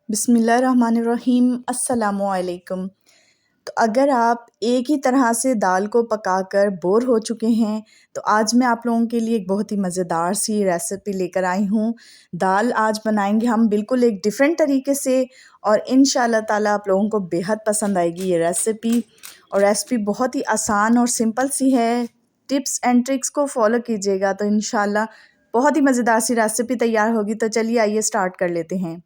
बिस्मिल्लाहिर्रहमानिर्रहीम। अस्सलामुअलैकुम। तो अगर आप एक ही तरह से दाल को पकाकर बोर हो चुके हैं तो आज मैं आप लोगों के लिए एक बहुत ही मज़ेदार सी रेसिपी लेकर आई हूँ। दाल आज बनाएंगे हम बिल्कुल एक डिफ़रेंट तरीके से और इंशाल्लाह ताला आप लोगों को बेहद पसंद आएगी ये रेसिपी। और रेसिपी बहुत ही आसान और सिंपल सी है। टिप्स एंड ट्रिक्स को फॉलो कीजिएगा तो इंशाल्लाह बहुत ही मज़ेदार सी रेसिपी तैयार होगी। तो चलिए आइए स्टार्ट कर लेते हैं।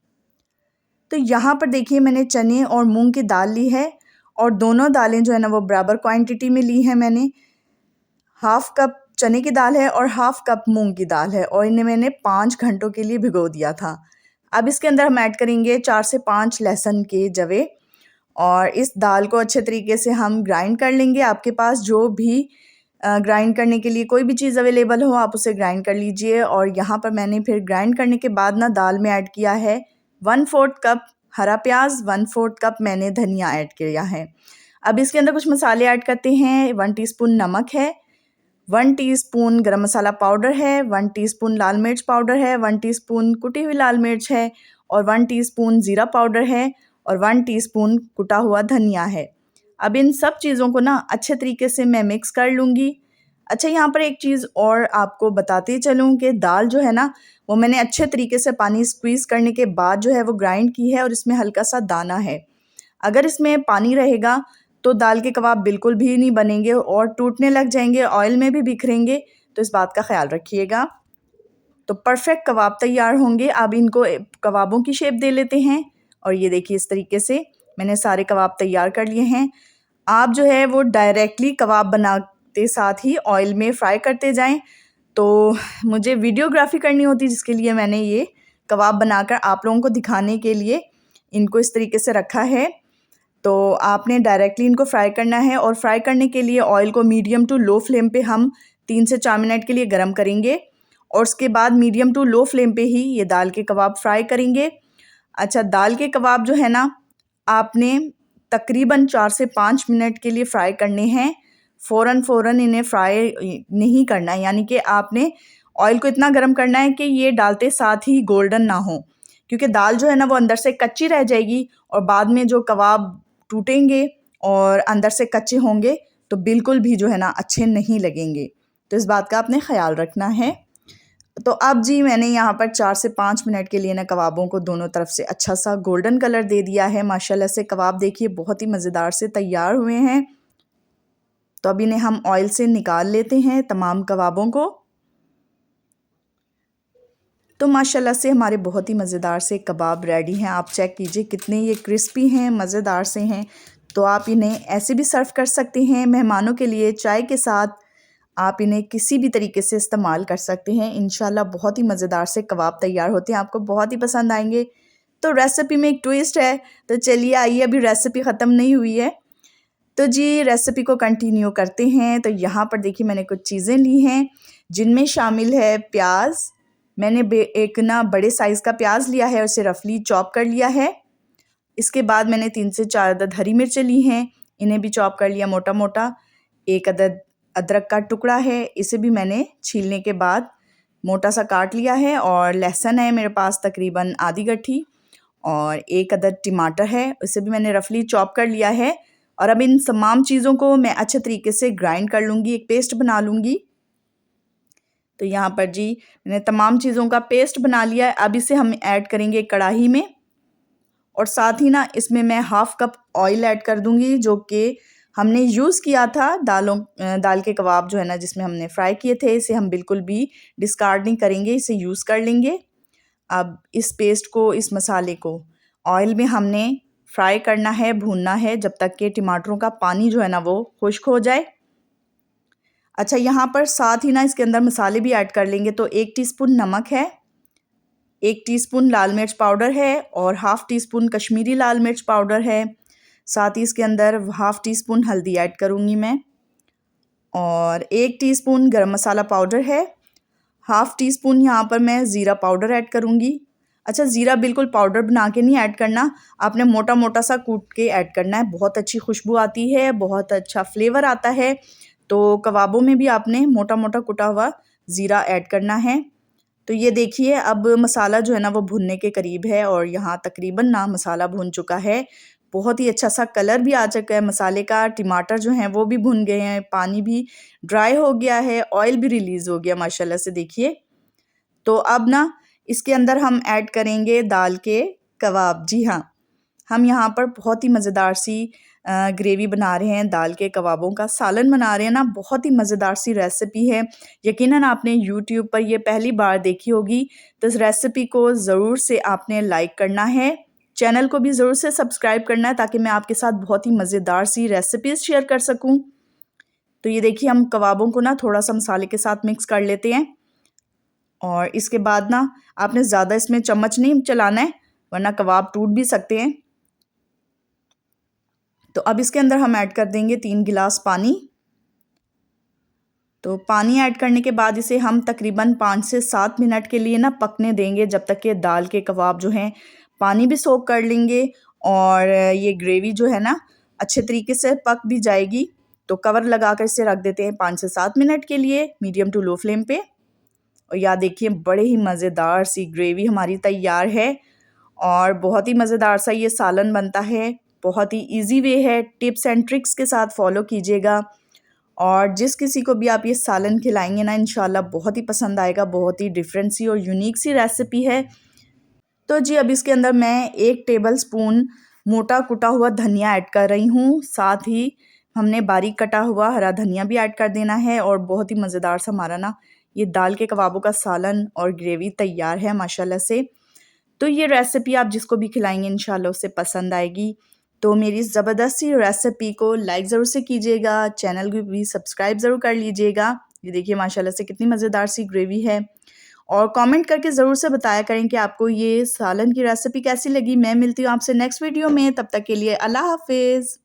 तो यहाँ पर देखिए मैंने चने और मूंग की दाल ली है और दोनों दालें जो है ना वो बराबर क्वांटिटी में ली है मैंने। हाफ़ कप चने की दाल है और हाफ़ कप मूंग की दाल है और इन्हें मैंने 5 घंटों के लिए भिगो दिया था। अब इसके अंदर हम ऐड करेंगे 4 से 5 लहसुन के जवे और इस दाल को अच्छे तरीके से हम ग्राइंड कर लेंगे। आपके पास जो भी ग्राइंड करने के लिए कोई भी चीज़ अवेलेबल हो आप उसे ग्राइंड कर लीजिए। और यहाँ पर मैंने फिर ग्राइंड करने के बाद ना दाल में ऐड किया है 1/4 कप हरा प्याज, 1/4 कप मैंने धनिया ऐड किया है। अब इसके अंदर कुछ मसाले ऐड करते हैं। 1 टीस्पून नमक है, 1 टीस्पून गरम मसाला पाउडर है, 1 टीस्पून लाल मिर्च पाउडर है, 1 टीस्पून कुटी हुई लाल मिर्च है और 1 टीस्पून ज़ीरा पाउडर है और 1 टीस्पून कुटा हुआ धनिया है। अब इन सब चीज़ों को ना अच्छे तरीके से मैं मिक्स कर लूँगी। अच्छा, यहाँ पर एक चीज़ और आपको बताते चलूँ कि दाल जो है ना वो मैंने अच्छे तरीके से पानी स्क्वीज़ करने के बाद जो है वो ग्राइंड की है और इसमें हल्का सा दाना है। अगर इसमें पानी रहेगा तो दाल के कबाब बिल्कुल भी नहीं बनेंगे और टूटने लग जाएंगे, ऑयल में भी बिखरेंगे। तो इस बात का ख्याल रखिएगा। तो परफेक्ट कबाब तैयार होंगे। अब इनको कबाबों की शेप दे लेते हैं और ये देखिए इस तरीके से मैंने सारे कबाब तैयार कर लिए हैं। आप जो है वो डायरेक्टली कबाब बनाते साथ ही ऑयल में फ्राई करते जाएं। तो मुझे वीडियोग्राफी करनी होती जिसके लिए मैंने ये कबाब बनाकर आप लोगों को दिखाने के लिए इनको इस तरीके से रखा है। तो आपने डायरेक्टली इनको फ्राई करना है और फ्राई करने के लिए ऑयल को मीडियम टू लो फ्लेम पे हम 3 से 4 मिनट के लिए गर्म करेंगे और उसके बाद मीडियम टू लो फ्लेम पे ही ये दाल के कबाब फ्राई करेंगे। अच्छा, दाल के कबाब जो है ना आपने तकरीबन 4 से 5 मिनट के लिए फ्राई करने हैं। फ़ौरन इन्हें फ्राई नहीं करना है, यानी कि आपने ऑयल को इतना गर्म करना है कि ये डालते साथ ही गोल्डन ना हो, क्योंकि दाल जो है ना वो अंदर से कच्ची रह जाएगी और बाद में जो कबाब टूटेंगे और अंदर से कच्चे होंगे तो बिल्कुल भी जो है ना अच्छे नहीं लगेंगे। तो इस बात का आपने ख्याल रखना है। तो अब जी मैंने यहाँ पर 4 से 5 मिनट के लिए ना कबाबों को दोनों तरफ से अच्छा सा गोल्डन कलर दे दिया है। माशाल्लाह से कबाब देखिए बहुत ही मज़ेदार से तैयार हुए हैं। तो अब इन्हें हम ऑयल से निकाल लेते हैं तमाम कबाबों को। तो माशाल्लाह से हमारे बहुत ही मज़ेदार से कबाब रेडी हैं। आप चेक कीजिए कितने ये क्रिस्पी हैं, मज़ेदार से हैं। तो आप इन्हें ऐसे भी सर्व कर सकते हैं मेहमानों के लिए चाय के साथ। आप इन्हें किसी भी तरीके से इस्तेमाल कर सकते हैं। इंशाल्लाह बहुत ही मज़ेदार से कबाब तैयार होते हैं, आपको बहुत ही पसंद आएंगे। तो रेसिपी में एक ट्विस्ट है। तो चलिए आइए, अभी रेसिपी ख़त्म नहीं हुई है तो जी रेसिपी को कंटिन्यू करते हैं। तो यहाँ पर देखिए मैंने कुछ चीज़ें ली हैं जिनमें शामिल है प्याज। मैंने एक ना बड़े साइज़ का प्याज लिया है, उसे रफली चॉप कर लिया है। इसके बाद मैंने 3 से 4 अदद हरी मिर्चें ली हैं, इन्हें भी चॉप कर लिया मोटा मोटा। 1 अदद अदरक का टुकड़ा है, इसे भी मैंने छीलने के बाद मोटा सा काट लिया है। और लहसुन है मेरे पास तकरीबन आधी गट्ठी और 1 अदद टमाटर है, उसे भी मैंने रफली चॉप कर लिया है। और अब इन तमाम चीज़ों को मैं अच्छे तरीके से ग्राइंड कर लूँगी, एक पेस्ट बना लूँगी। तो यहाँ पर जी मैंने तमाम चीज़ों का पेस्ट बना लिया है। अब इसे हम ऐड करेंगे कढ़ाई में और साथ ही ना इसमें मैं हाफ़ कप ऑयल ऐड कर दूँगी जो कि हमने यूज़ किया था दाल के कबाब जो है ना जिसमें हमने फ्राई किए थे। इसे हम बिल्कुल भी डिस्कार्ड नहीं करेंगे, इसे यूज़ कर लेंगे। अब इस पेस्ट को, इस मसाले को ऑयल में हमने फ्राई करना है, भूनना है जब तक कि टमाटरों का पानी जो है ना वो खुश्क हो जाए। अच्छा, यहाँ पर साथ ही ना इसके अंदर मसाले भी ऐड कर लेंगे। तो 1 टीस्पून नमक है, 1 टीस्पून लाल मिर्च पाउडर है और हाफ़ टीस्पून कश्मीरी लाल मिर्च पाउडर है। साथ ही इसके अंदर हाफ़ टीस्पून हल्दी ऐड करूँगी मैं और 1 टीस्पून गरम मसाला पाउडर है। हाफ़ टीस्पून यहाँ पर मैं ज़ीरा पाउडर ऐड करूँगी। अच्छा, ज़ीरा बिल्कुल पाउडर बना के नहीं ऐड करना, आपने मोटा मोटा सा कूट के ऐड करना है। बहुत अच्छी खुशबू आती है, बहुत अच्छा फ्लेवर आता है। तो कबाबों में भी आपने मोटा मोटा कुटा हुआ ज़ीरा ऐड करना है। तो ये देखिए अब मसाला जो है ना वो भुनने के करीब है और यहाँ तकरीबन ना मसाला भुन चुका है। बहुत ही अच्छा सा कलर भी आ चुका है मसाले का, टमाटर जो हैं वो भी भुन गए हैं, पानी भी ड्राई हो गया है, ऑयल भी रिलीज़ हो गया माशाल्लाह से देखिए। तो अब ना इसके अंदर हम ऐड करेंगे दाल के कबाब। जी हाँ, हम यहाँ पर बहुत ही मज़ेदार सी ग्रेवी बना रहे हैं, दाल के कबाबों का सालन बना रहे हैं ना, बहुत ही मज़ेदार सी रेसिपी है। यकीनन आपने यूट्यूब पर ये पहली बार देखी होगी, तो इस रेसिपी को ज़रूर से आपने लाइक करना है, चैनल को भी ज़रूर से सब्सक्राइब करना है ताकि मैं आपके साथ बहुत ही मज़ेदार सी रेसिपीज़ शेयर कर सकूँ। तो ये देखिए हम कबाबों को ना थोड़ा-सा मसाले के साथ मिक्स कर लेते हैं और इसके बाद ना आपने ज़्यादा इसमें चम्मच नहीं चलाना है, वरना कबाब टूट भी सकते हैं। तो अब इसके अंदर हम ऐड कर देंगे 3 गिलास पानी। तो पानी ऐड करने के बाद इसे हम तकरीबन 5 से 7 मिनट के लिए ना पकने देंगे, जब तक कि दाल के कबाब जो हैं पानी भी सोख कर लेंगे और ये ग्रेवी जो है ना अच्छे तरीके से पक भी जाएगी। तो कवर लगा कर इसे रख देते हैं 5 से 7 मिनट के लिए मीडियम टू लो फ्लेम पे। और यहाँ देखिए बड़े ही मज़ेदार सी ग्रेवी हमारी तैयार है और बहुत ही मज़ेदार सा ये सालन बनता है। बहुत ही इजी वे है, टिप्स एंड ट्रिक्स के साथ फॉलो कीजिएगा और जिस किसी को भी आप ये सालन खिलाएंगे ना इंशाल्लाह बहुत ही पसंद आएगा। बहुत ही डिफरेंट सी और यूनिक सी रेसिपी है। तो जी अब इसके अंदर मैं 1 टेबल स्पून मोटा कुटा हुआ धनिया ऐड कर रही हूँ, साथ ही हमने बारीक कटा हुआ हरा धनिया भी ऐड कर देना है और बहुत ही मज़ेदार सा हमारा ना ये दाल के कबाबों का सालन और ग्रेवी तैयार है माशाल्लाह से। तो ये रेसिपी आप जिसको भी खिलाएंगे इंशाल्लाह उसे पसंद आएगी। तो मेरी इस ज़बरदस्त सी रेसिपी को लाइक ज़रूर से कीजिएगा, चैनल को भी सब्सक्राइब ज़रूर कर लीजिएगा। ये देखिए माशाल्लाह से कितनी मज़ेदार सी ग्रेवी है और कमेंट करके ज़रूर से बताया करें कि आपको ये सालन की रेसिपी कैसी लगी। मैं मिलती हूँ आपसे नेक्स्ट वीडियो में, तब तक के लिए अल्लाह हाफ़िज़।